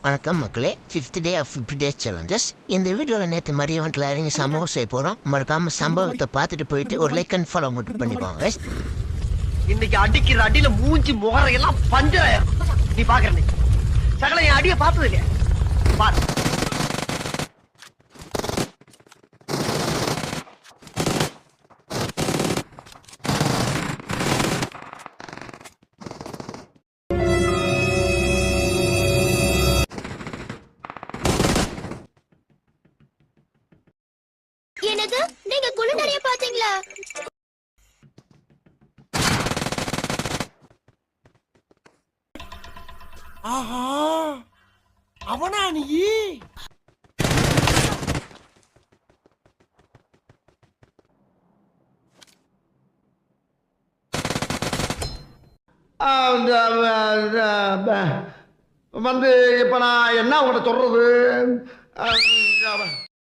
வணக்கம் மக்களே, 5th day of 50 days challenges. இந்த வீடியோவில் நேற்று மதியம் இறங்கி சம்பவம் செய்ய போகிறோம். மறக்காம சம்பவத்தை பார்த்துட்டு போயிட்டு ஒரு லைக் அண்ட் ஃபாலோ மட்டும் பண்ணிக்கோங்க. இன்னைக்கு அடிக்கிற அடியில மூஞ்சி முகரையெல்லாம் பஞ்சராயிரம். நீ பாக்குற நீ சகல என் அடிய பார்த்தது இல்லையா? பாரு. என்னது, நீங்க குழு நிறைய பாத்தீங்களா? ஆஹா, அவனா நீ? வந்து இப்ப நான் என்ன உங்கள்கிட்ட சொல்றது?